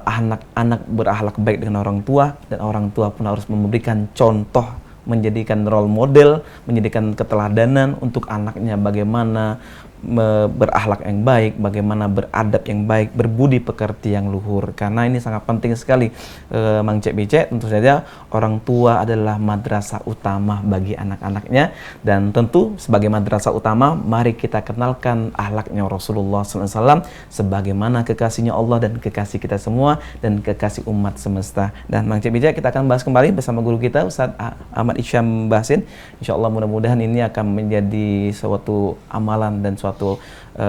[SPEAKER 1] anak-anak berakhlak baik dengan orang tua, dan orang tua pun harus memberikan contoh, menjadikan role model, menjadikan keteladanan untuk anaknya bagaimana berakhlak yang baik, bagaimana beradab yang baik, berbudi pekerti yang luhur. Karena ini sangat penting sekali, Mang Cek Bicek. Tentu saja orang tua adalah madrasah utama bagi anak-anaknya, dan tentu sebagai madrasah utama mari kita kenalkan akhlaknya Rasulullah SAW sebagaimana kekasihnya Allah dan kekasih kita semua dan kekasih umat semesta. Dan Mang Cek Bicek, kita akan bahas kembali bersama guru kita Ustadz Ahmad Hisham Bahsin. Insyaallah mudah-mudahan ini akan menjadi suatu amalan dan suatu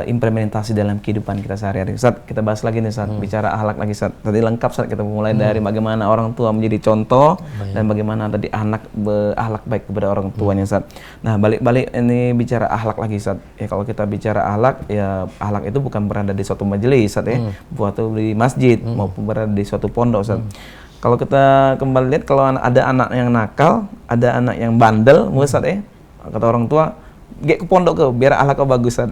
[SPEAKER 1] implementasi dalam kehidupan kita sehari-hari. Ustaz, kita bahas lagi nih, Ustaz, bicara akhlak lagi, Ustaz. Tadi lengkap, Ustaz, kita mulai dari bagaimana orang tua menjadi contoh dan bagaimana tadi anak berakhlak baik kepada orang tuanya, Ustaz. Nah, balik-balik ini bicara akhlak lagi, Ustaz. Ya, kalau kita bicara akhlak, ya akhlak itu bukan berada di suatu majelis, Ustaz, ya, buat di masjid maupun berada di suatu pondok, Ustaz. Kalau kita kembali lihat, kalau ada anak yang nakal, ada anak yang bandel, Ustaz, ya, kata orang tua, ke pondok ke biar akhlak kau bagus, Ustaz.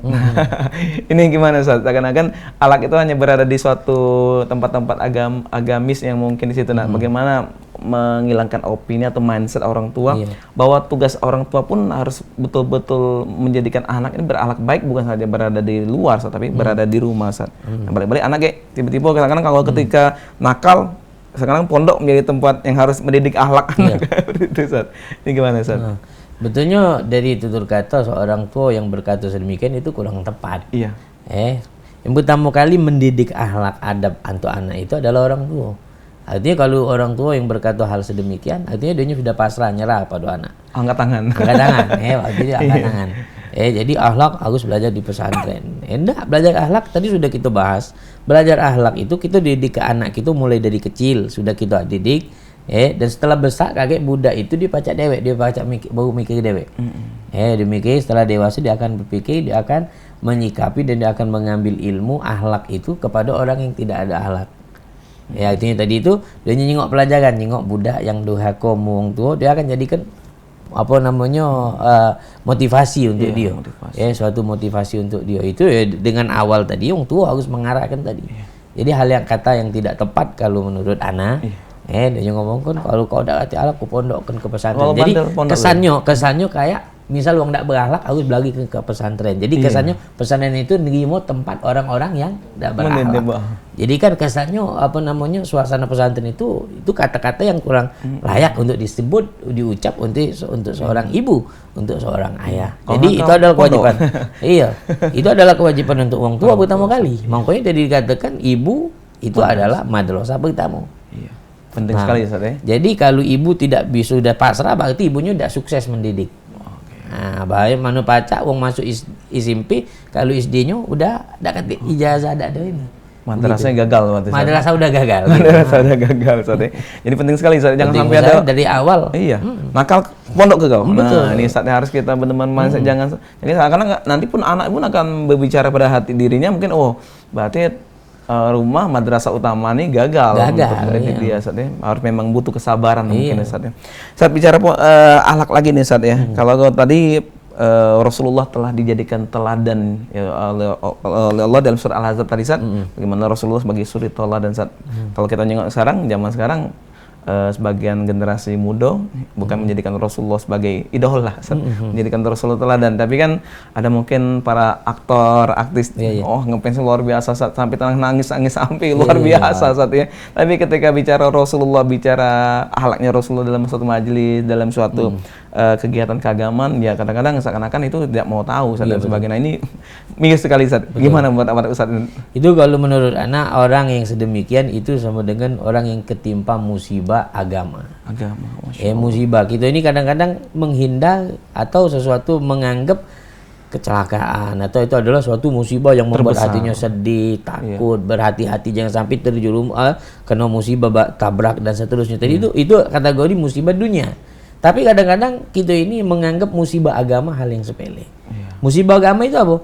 [SPEAKER 1] Ini gimana, Ustaz? Seakan-akan akhlak itu hanya berada di suatu tempat-tempat agamis yang mungkin di situ. Nah, bagaimana menghilangkan opini atau mindset orang tua bahwa tugas orang tua pun harus betul-betul menjadikan anak ini berakhlak baik, bukan saja berada di luar, Ustaz, tapi berada di rumah, Ustaz. Nah, balik-balik anak tiba-tiba kadang-kadang kalau ketika nakal, sekarang pondok menjadi tempat yang harus mendidik akhlak anak. Itu, Ustaz. Ini gimana, Ustaz?
[SPEAKER 2] Betulnya dari tutur kata seorang tua yang berkata sedemikian itu kurang tepat. Iya. Yang pertama kali mendidik akhlak adab untuk anak itu adalah orang tua. Artinya kalau orang tua yang berkata hal sedemikian, artinya dia sudah pasrah, nyerah pada anak.
[SPEAKER 1] Angkat tangan.
[SPEAKER 2] Angkat tangan. Artinya angkat tangan. Jadi akhlak harus belajar di pesantren. Enggak, belajar akhlak tadi sudah kita bahas. Belajar akhlak itu kita didik ke anak kita mulai dari kecil, sudah kita didik. Dan setelah besar kakek budak itu dia pacak dewek, dia pacak baru mikir dewek. Dia mikir, setelah dewasa dia akan berpikir, dia akan menyikapi dan dia akan mengambil ilmu akhlak itu kepada orang yang tidak ada akhlak. Artinya tadi itu dia nyingok pelajaran, nyingok budak yang durhaka wong tua, dia akan jadikan motivasi untuk dia. Suatu motivasi untuk dia itu dengan awal tadi wong tua harus mengarahkan tadi. Jadi hal yang kata yang tidak tepat kalau menurut anak. Dia ngomong kan kalau kau udah hati akhlak, kau pondokkan ke pesantren. Jadi kesannya kayak misal orang tidak berakhlak harus lagi ke pesantren. Jadi kesannya pesantren itu nerima tempat orang-orang yang tidak berakhlak. Jadi kan kesannya suasana pesantren itu kata-kata yang kurang layak untuk disebut, diucap untuk seorang ibu, untuk seorang ayah. Jadi itu adalah kewajiban. Itu adalah kewajiban untuk orang tua pertama kali. Makanya tadi dikatakan ibu itu adalah madrasah pertama.
[SPEAKER 1] Penting sekali, Ustaz, ya.
[SPEAKER 2] Jadi kalau ibu tidak bisa sudah pasrah, berarti ibunya tidak sukses mendidik. Nah, bahaya mana pacak wong masuk SMP, kalau SD-nya udah dapat ijazah ada ini.
[SPEAKER 1] Madrasahnya gagal waktu itu.
[SPEAKER 2] Madrasah udah gagal.
[SPEAKER 1] Madrasah udah gagal, Ustaz ya. Jadi penting sekali Ustaz, jangan
[SPEAKER 2] Penting
[SPEAKER 1] sampai ada
[SPEAKER 2] usaha dari awal.
[SPEAKER 1] iya, nakal pondok ke kau.
[SPEAKER 2] Betul.
[SPEAKER 1] Nah, ini saatnya harus kita benar-benar jangan. Jadi karena nanti pun anak pun akan berbicara pada hati dirinya mungkin, oh berarti rumah madrasah utama nih gagal untuk mendidik dia Ustaz ya. Harus memang butuh kesabaran mungkin Ustaz ya. Saat bicara akhlak lagi nih Ustaz ya. Kalau tadi Rasulullah telah dijadikan teladan ya, oleh Allah dalam surah Al-Ahzab tadi Ustaz. Bagaimana Rasulullah sebagai suri teladan Ustaz. Kalau kita nengok sekarang, zaman sekarang sebagian generasi muda bukan menjadikan Rasulullah sebagai idola, menjadikan Rasulullah teladan, tapi kan ada mungkin para aktor, artis, oh ngefans luar biasa sampai nangis sampai luar biasa saat ya. Tapi ketika bicara Rasulullah, bicara akhlaknya Rasulullah dalam suatu majelis, dalam suatu kegiatan keagamaan, ya kadang-kadang seakan-akan itu tidak mau tahu dan sebagainya. Ini miris sekali Ustaz. Gimana buat Ustaz?
[SPEAKER 2] Itu kalau menurut anak, orang yang sedemikian itu sama dengan orang yang ketimpa musibah agama. Musibah kita ini kadang-kadang menghindar atau sesuatu menganggap kecelakaan atau itu adalah suatu musibah yang membuat hatinya sedih, takut, berhati-hati jangan sampai terjerumus kena musibah tabrak dan seterusnya. Tadi itu kategori musibah dunia. Tapi kadang-kadang kita ini menganggap musibah agama hal yang sepele. Musibah agama itu apa?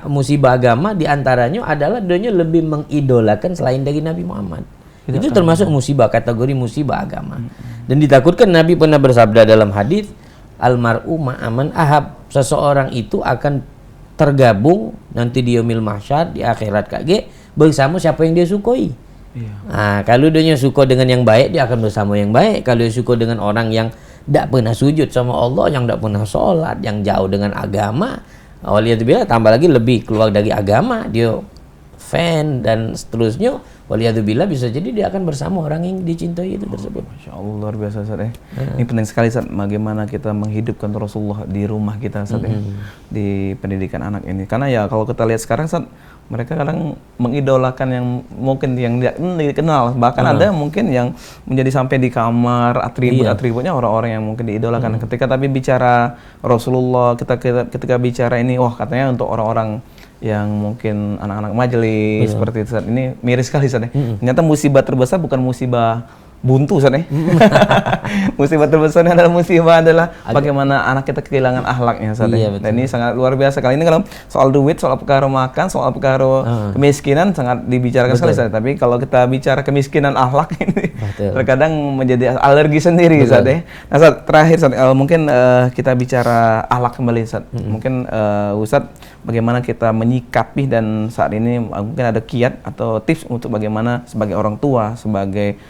[SPEAKER 2] Musibah agama diantaranya adalah dunia lebih mengidolakan selain dari Nabi Muhammad. Itu termasuk musibah, kategori musibah agama. Dan ditakutkan Nabi pernah bersabda dalam hadis, almar'u ma'aman ahab, seseorang itu akan tergabung nanti di yaumil mahsyar, di akhirat kage bersama siapa yang dia sukoi. Nah, kalau dia suka dengan yang baik, dia akan bersama yang baik. Kalau dia suka dengan orang yang tidak pernah sujud sama Allah, yang tidak pernah sholat, yang jauh dengan agama, waliyadzubillah, tambah lagi lebih keluar dari agama, dia fan dan seterusnya, waliyadzubillah, bisa jadi dia akan bersama orang yang dicintai itu tersebut.
[SPEAKER 1] Masya Allah, luar biasa Ustaz ya. Ini penting sekali Ustaz, bagaimana kita menghidupkan Rasulullah di rumah kita Ustaz ya, di pendidikan anak ini. Karena ya kalau kita lihat sekarang Ustaz, mereka kadang mengidolakan yang mungkin yang tidak dikenal, bahkan ada mungkin yang menjadi sampai di kamar atribut-atributnya orang-orang yang mungkin diidolakan. Ketika tapi bicara Rasulullah, ketika bicara ini, wah katanya untuk orang-orang yang mungkin anak-anak majelis seperti itu Ustaz. Ini miris sekali Ustaz ya. Ternyata musibah terbesar bukan musibah buntu Ustaz ya. Musibah terbesar adalah bagaimana anak kita kehilangan akhlaknya Ustaz ya. Dan ini sangat luar biasa. Kali ini kalau soal duit, soal perkara makan, soal perkara kemiskinan sangat dibicarakan sekali Ustaz. Tapi kalau kita bicara kemiskinan akhlak ini terkadang menjadi alergi sendiri Ustaz ya. Nah Ustaz, terakhir Ustaz, mungkin kita bicara akhlak kembali Ustaz. Mungkin Ustaz, bagaimana kita menyikapi dan saat ini mungkin ada kiat atau tips untuk bagaimana sebagai orang tua, sebagai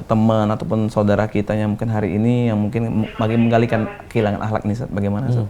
[SPEAKER 1] teman ataupun saudara kita yang mungkin hari ini yang mungkin bagi menggalikan kehilangan akhlak ini, bagaimana Ustaz?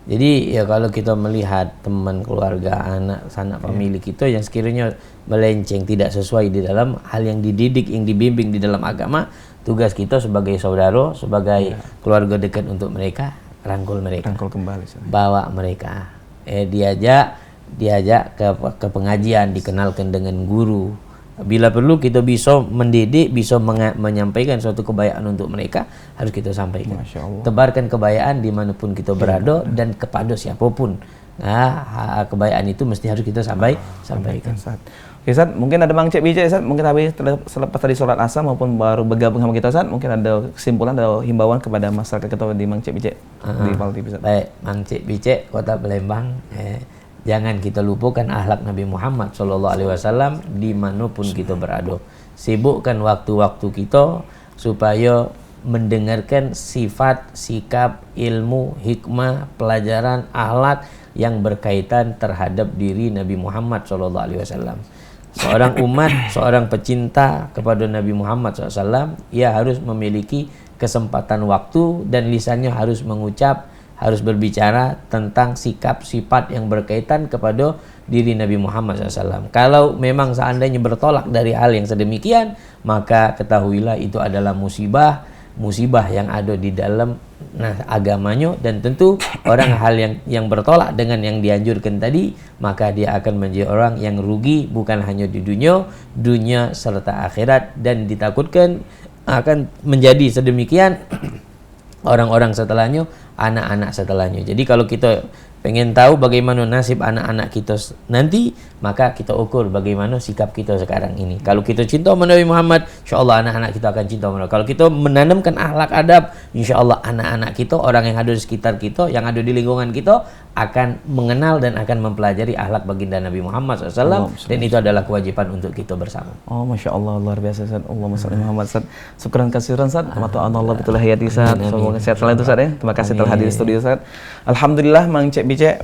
[SPEAKER 2] Jadi ya kalau kita melihat teman, keluarga, anak, sanak famili kita yang sekiranya melenceng, tidak sesuai di dalam hal yang dididik, yang dibimbing di dalam agama, tugas kita sebagai saudara, sebagai keluarga dekat untuk mereka, rangkul mereka,
[SPEAKER 1] rangkul kembali Ustaz.
[SPEAKER 2] Bawa mereka, diajak ke pengajian, dikenalkan dengan guru. Bila perlu kita bisa mendidik, bisa menyampaikan suatu kebaikan untuk mereka, harus kita sampaikan. Tebarkan kebaikan dimanapun kita berada dan kepada siapapun. Nah, kebaikan itu mesti harus kita sampaikan.
[SPEAKER 1] Oke Ustaz, mungkin ada Mang Cek Bijak Ustaz, mungkin habis selepas tadi sholat asar maupun baru bergabung sama kita Ustaz, mungkin ada kesimpulan atau himbauan kepada masyarakat kita di Mang Cek Bijak di Pal TV Ustaz.
[SPEAKER 2] Baik, Mang Cek Bijak, Kota Palembang. Jangan kita lupakan akhlak Nabi Muhammad SAW dimanapun kita berada. Sibukkan waktu-waktu kita supaya mendengarkan sifat, sikap, ilmu, hikmah, pelajaran, akhlak yang berkaitan terhadap diri Nabi Muhammad SAW. Seorang umat, seorang pecinta kepada Nabi Muhammad SAW, ia harus memiliki kesempatan waktu dan lisannya harus mengucap, harus berbicara tentang sikap, sifat yang berkaitan kepada diri Nabi Muhammad SAW. Kalau memang seandainya bertolak dari hal yang sedemikian, maka ketahuilah itu adalah musibah yang ada di dalam agamanya, dan tentu orang yang bertolak dengan yang dianjurkan tadi, maka dia akan menjadi orang yang rugi bukan hanya di dunia serta akhirat, dan ditakutkan akan menjadi sedemikian orang-orang setelahnya anak-anak setelahnya. Jadi kalau kita pengen tahu bagaimana nasib anak-anak kita nanti, maka kita ukur bagaimana sikap kita sekarang ini. Kalau kita cinta sama Nabi Muhammad, insyaAllah anak-anak kita akan cinta sama Nabi. Kalau kita menanamkan akhlak adab, insyaAllah anak-anak kita, orang yang ada di sekitar kita, yang ada di lingkungan kita, akan mengenal dan akan mempelajari akhlak baginda Nabi Muhammad SAW, dan itu adalah kewajiban untuk kita bersama.
[SPEAKER 1] Oh, Masya Allah, luar biasa Ustaz. Allahumma sholli Muhammad Ustaz. Syukran kasiran Ustaz. Allah betul hayati Ustaz. Semoga sehat selalu Ustaz ya. Terima kasih telah hadir di studio Ustaz. Alhamdulillah Mang Cek Bice,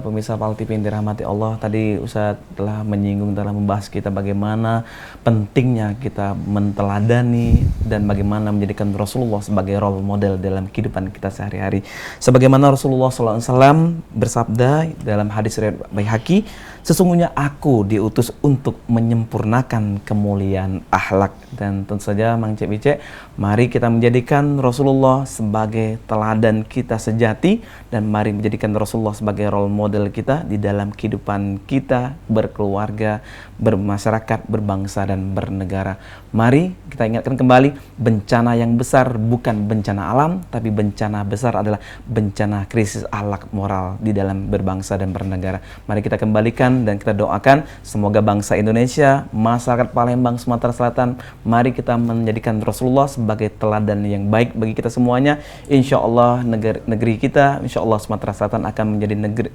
[SPEAKER 1] pemirsa Pal TV yang dirahmati Allah, tadi Ustaz telah menyinggung, telah membahas kita bagaimana pentingnya kita menteladani dan bagaimana menjadikan Rasulullah sebagai role model dalam kehidupan kita sehari-hari. Sebagaimana Rasulullah SAW bersabda dalam hadis riwayat Baihaqi, sesungguhnya aku diutus untuk menyempurnakan kemuliaan akhlak. Dan tentu saja Mang Cek Bice, mari kita menjadikan Rasulullah sebagai teladan kita sejati, dan mari menjadikan Rasulullah sebagai role model kita di dalam kehidupan kita berkeluarga, bermasyarakat, berbangsa dan bernegara. Mari kita ingatkan kembali, bencana yang besar bukan bencana alam, tapi bencana besar adalah bencana krisis akhlak moral di dalam berbangsa dan bernegara. Mari kita kembalikan dan kita doakan semoga bangsa Indonesia, masyarakat Palembang, Sumatera Selatan, mari kita menjadikan Rasulullah sebagai teladan yang baik bagi kita semuanya. Insya Allah negeri kita, insya Allah Sumatera Selatan akan menjadi negeri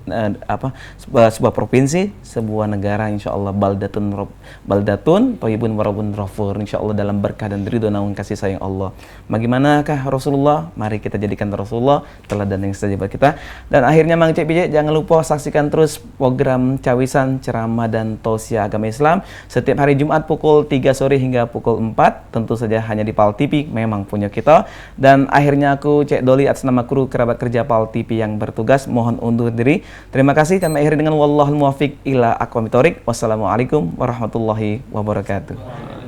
[SPEAKER 1] sebuah provinsi, sebuah negara, insya Allah baldatun thayyibun warabun ghafur, insya Allah dalam berkah dan ridho naung kasih sayang Allah. Bagaimanakah Rasulullah? Mari kita jadikan Rasulullah teladan yang setia buat kita. Dan akhirnya Mang Cek Bice, jangan lupa saksikan terus program Cawisan, ceramah dan tausiah agama Islam setiap hari Jumat pukul 3 sore hingga pukul 4, tentu saja hanya di Pal TV, memang punya kita. Dan akhirnya aku Cek Doli atas nama kru kerabat kerja Pal TV yang bertugas mohon undur diri. Terima kasih, kami akhiri dengan wallahul muwaffiq ila aqwamit thoriq. Wassalamualaikum warahmatullahi wabarakatuh.